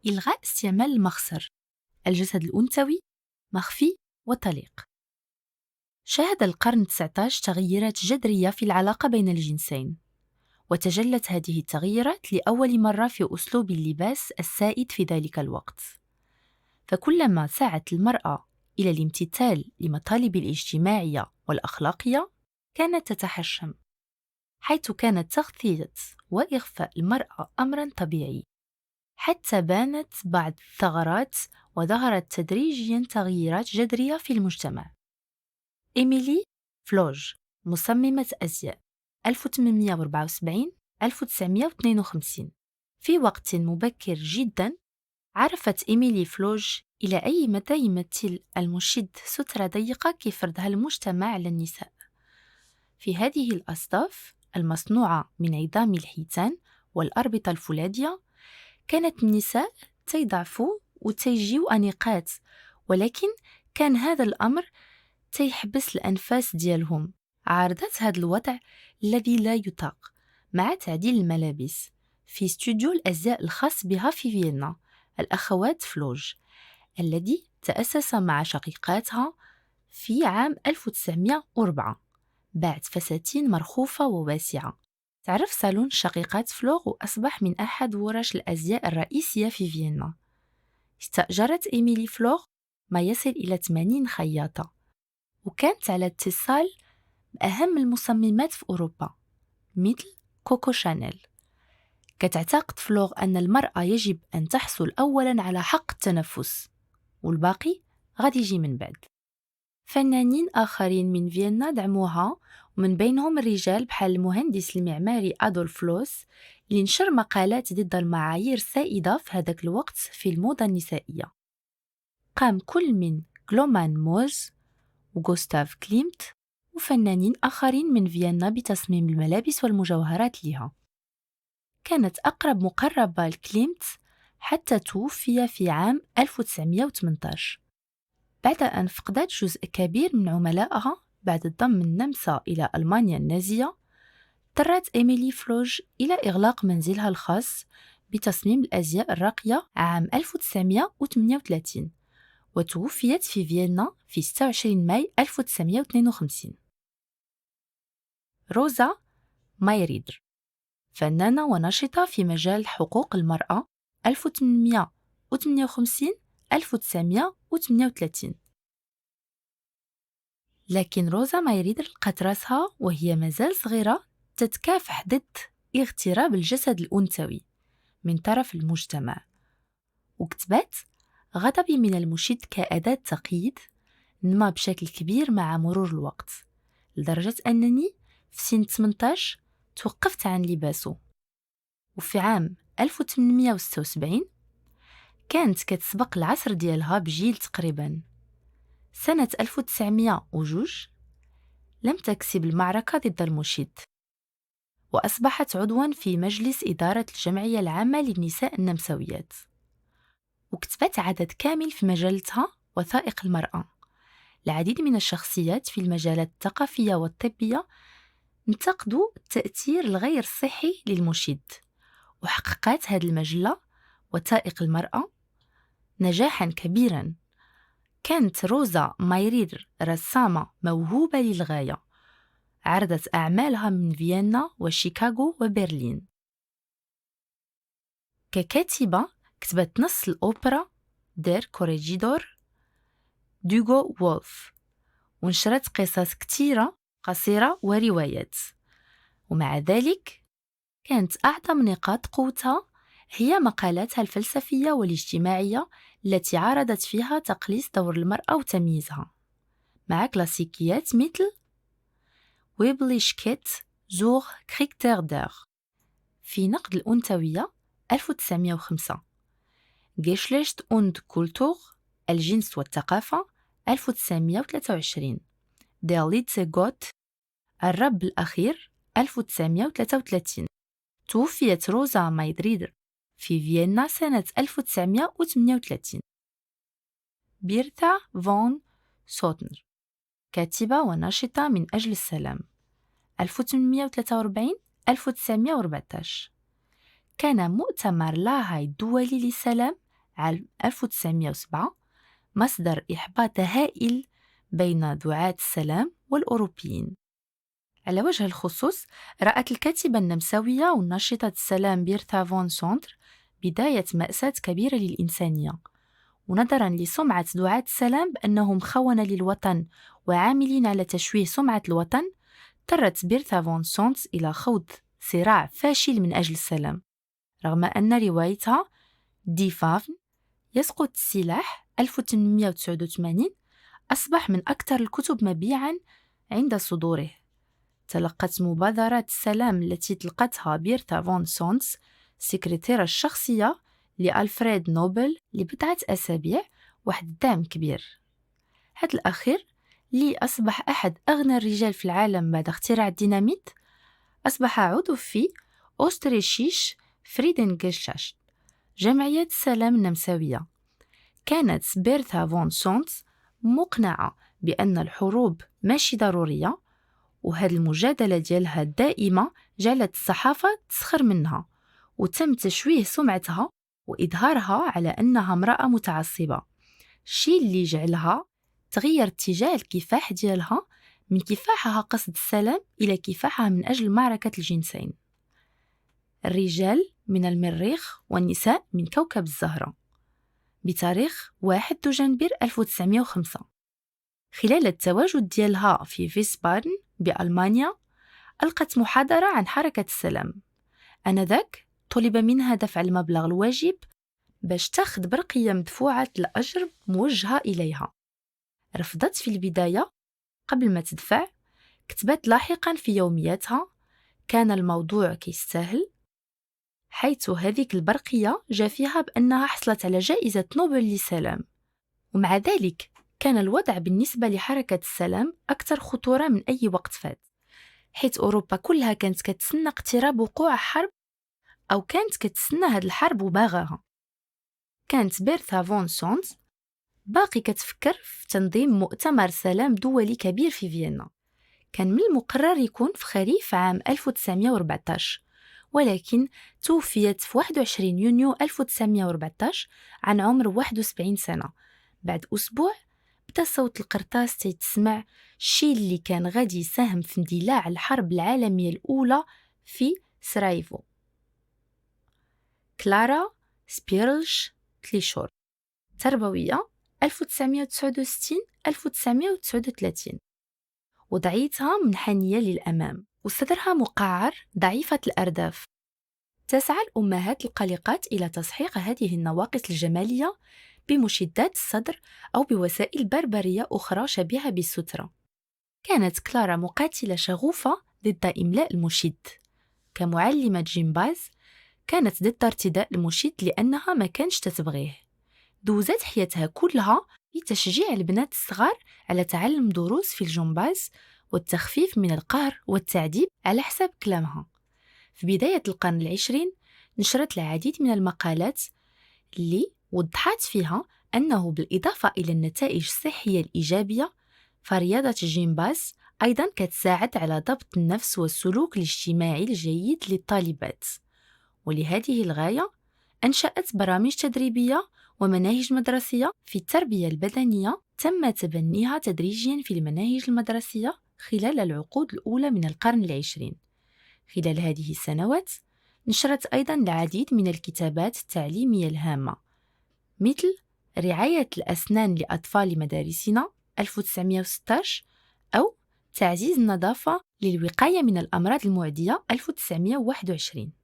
إلغاء استعمال المخصر، الجسد الأنثوي مخفي وطليق. شهد القرن 19 تغيرات جذرية في العلاقة بين الجنسين، وتجلت هذه التغيرات لأول مرة في أسلوب اللباس السائد في ذلك الوقت. فكلما سعت المرأة إلى الامتثال لمطالب الاجتماعية والأخلاقية كانت تتحشم، حيث كانت تغطية وإخفاء المرأة أمرا طبيعي، حتى بانت بعض الثغرات وظهرت تدريجيا تغييرات جذرية في المجتمع. إيميلي فلوج، مصممة أزياء، 1874-1952. في وقت مبكر جدا عرفت إيميلي فلوج إلى أي مدى يمثل المشد سترة ضيقة كفرضها المجتمع على النساء. في هذه الأصداف المصنوعة من عظام الحيتان والأربطة الفولاذية كانت النساء تيضعفوا وتيجيو أنيقات، ولكن كان هذا الأمر تيحبس الأنفاس ديالهم. عارضت هذا الوضع الذي لا يطاق مع تعديل الملابس في استوديو الأزياء الخاص بها في فيينا، الأخوات فلوج، الذي تأسس مع شقيقاتها في عام 1904 بعد فساتين مرخوفة وواسعة. تعرف صالون شقيقات فلوغ وأصبح من أحد ورش الأزياء الرئيسية في فيينا. استأجرت إيميلي فلوغ ما يصل إلى 80 خياطة، وكانت على اتصال بأهم المصممات في أوروبا مثل كوكو شانيل. كتعتقد فلوغ أن المرأة يجب أن تحصل أولاً على حق التنفس، والباقي غادي يجي من بعد. فنانين آخرين من فيينا دعموها، ومن بينهم الرجال بحال المهندس المعماري أدولف لوس اللي نشر مقالات ضد المعايير السائدة في هذاك الوقت في الموضة النسائية. قام كل من غلومان موز وغوستاف كليمت وفنانين آخرين من فيينا بتصميم الملابس والمجوهرات لها. كانت أقرب مقربة لكليمت حتى توفي في عام 1918 بعد أن فقدت جزء كبير من عملائها بعد ضم النمسا إلى ألمانيا النازية. اضطرت إيميلي فلوج إلى إغلاق منزلها الخاص بتصميم الأزياء الراقية عام 1938، وتوفيت في فيينا في 26 ماي 1952. روزا مايريدر، فنانة وناشطة في مجال حقوق المرأة، 1858-1938. لكن روزا مايريدر لقات راسها وهي مازال صغيرة تتكافح ضد اغتراب الجسد الأنثوي من طرف المجتمع، وكتبت: غضبي من المشد كأداة تقييد نما بشكل كبير مع مرور الوقت، لدرجة أنني في سن 18 توقفت عن لباسه. وفي عام 1876 كانت كتسبق العصر ديالها بجيل تقريبا. سنة 1902 لم تكسب المعركة ضد المشد، وأصبحت عضواً في مجلس إدارة الجمعية العامة للنساء النمساويات، وكتبت عدد كامل في مجلتها وثائق المرأة. العديد من الشخصيات في المجالات الثقافية والطبية انتقدوا التأثير الغير صحي للمشد، وحققت هذه المجلة وثائق المرأة نجاحاً كبيراً. كانت روزا مايريدر رسامة موهوبة للغاية، عرضت أعمالها من فيينا وشيكاغو وبرلين. ككاتبة كتبت نص الأوبرا دير كوريجيدور دوغو وولف، ونشرت قصص كتيرة قصيرة وروايات. ومع ذلك كانت أعظم نقاط قوتها هي مقالاتها الفلسفية والاجتماعية التي عارضت فيها تقليص دور المرأة وتمييزها، مع كلاسيكيات مثل ويبليشكيت زور كريكتير دير في نقد الأنثوية 1905، جيشليشت und كولتور الجنس والثقافة 1923، دير ليتسي غوت الرب الأخير 1933. توفيت روزا مايريدر في فيينا سنة 1938. بيرتا فون سوتنر، كاتبة وناشطة من أجل السلام، 1843-1914. كان مؤتمر لاهاي الدولي للسلام عام 1907 مصدر إحباط هائل بين دعاة السلام والأوروبيين. على وجه الخصوص، رأت الكاتبة النمساوية والناشطة السلام بيرتا فون سونتر بداية مأساة كبيرة للإنسانية، ونظراً لسمعة دعاة السلام بأنهم خونة للوطن وعاملين على تشويه سمعة الوطن، اضطرت بيرتا فون سونتس إلى خوض صراع فاشل من أجل السلام، رغم أن روايتها دي فافن يسقط السلاح 1889 أصبح من أكثر الكتب مبيعاً عند صدوره. تلقت مبادرات السلام التي تلقتها بيرتا فون سونتس السكرتيرة الشخصية لألفريد نوبل لبضعة أسابيع واحد الدعم كبير. هذا الأخير اللي أصبح أحد أغنى الرجال في العالم بعد اختراع الديناميت، أصبح عضو في أوستريشيش فريدنجلشاشت، جمعية السلام النمساوية. كانت بيرتا فون سونتس مقنعة بأن الحروب ماشي ضرورية، وهذه المجادلة ديالها الدائمة جعلت الصحافة تسخر منها، وتم تشويه سمعتها وإظهارها على أنها امرأة متعصبة، الشيء اللي جعلها تغير اتجاه الكفاح ديالها من كفاحها قصد السلام إلى كفاحها من أجل معركة الجنسين، الرجال من المريخ والنساء من كوكب الزهرة، بتاريخ 1 دجنبر 1905. خلال التواجد ديالها في فيسبادن بألمانيا ألقت محاضرة عن حركة السلام. آنذاك طلب منها دفع المبلغ الواجب باش تاخد برقية مدفوعة الأجر موجهة إليها. رفضت في البداية قبل ما تدفع، كتبت لاحقا في يومياتها: كان الموضوع كيستاهل، حيث هذيك البرقية جاء فيها بأنها حصلت على جائزة نوبل للسلام. ومع ذلك كان الوضع بالنسبة لحركة السلام أكثر خطورة من أي وقت فات، حيث أوروبا كلها كانت كتسنى اقتراب وقوع حرب، أو كانت كتسنى هاد الحرب وباغاها. كانت بيرتا فون سونتس باقي كتفكر في تنظيم مؤتمر سلام دولي كبير في فيينا، كان من المقرر يكون في خريف عام 1914، ولكن توفيت في 21 يونيو 1914 عن عمر 71 سنة. بعد أسبوع بدا صوت القرطاس تيتسمع، الشيء اللي كان غادي يساهم في اندلاع الحرب العالمية الأولى في سراييفو. كلارا سبيرلش كليشور، تربوية 1969-1939، وضعيتها منحنية للأمام وصدرها مقعر ضعيفة الأرداف. تسعى الأمهات القلقات إلى تصحيح هذه النواقص الجمالية بمشدات الصدر أو بوسائل بربرية أخرى شبيهة بالسترة. كانت كلارا مقاتلة شغوفة ضد إملاء المشد. كمعلمة جيمباز كانت ضد ارتداء المشد لأنها ما كانش تتبغيه. دوزت حياتها كلها لتشجيع البنات الصغار على تعلم دروس في الجمباز والتخفيف من القهر والتعذيب على حساب كلامها. في بداية القرن العشرين نشرت العديد من المقالات اللي وضحت فيها أنه بالإضافة إلى النتائج الصحية الإيجابية، فرياضة الجيمباز أيضاً كتساعد على ضبط النفس والسلوك الاجتماعي الجيد للطالبات. ولهذه الغاية أنشأت برامج تدريبية ومناهج مدرسية في التربية البدنية تم تبنيها تدريجياً في المناهج المدرسية خلال العقود الأولى من القرن العشرين. خلال هذه السنوات نشرت أيضاً العديد من الكتابات التعليمية الهامة، مثل رعاية الأسنان لأطفال مدارسنا 1916، أو تعزيز النظافة للوقاية من الأمراض المعدية 1921.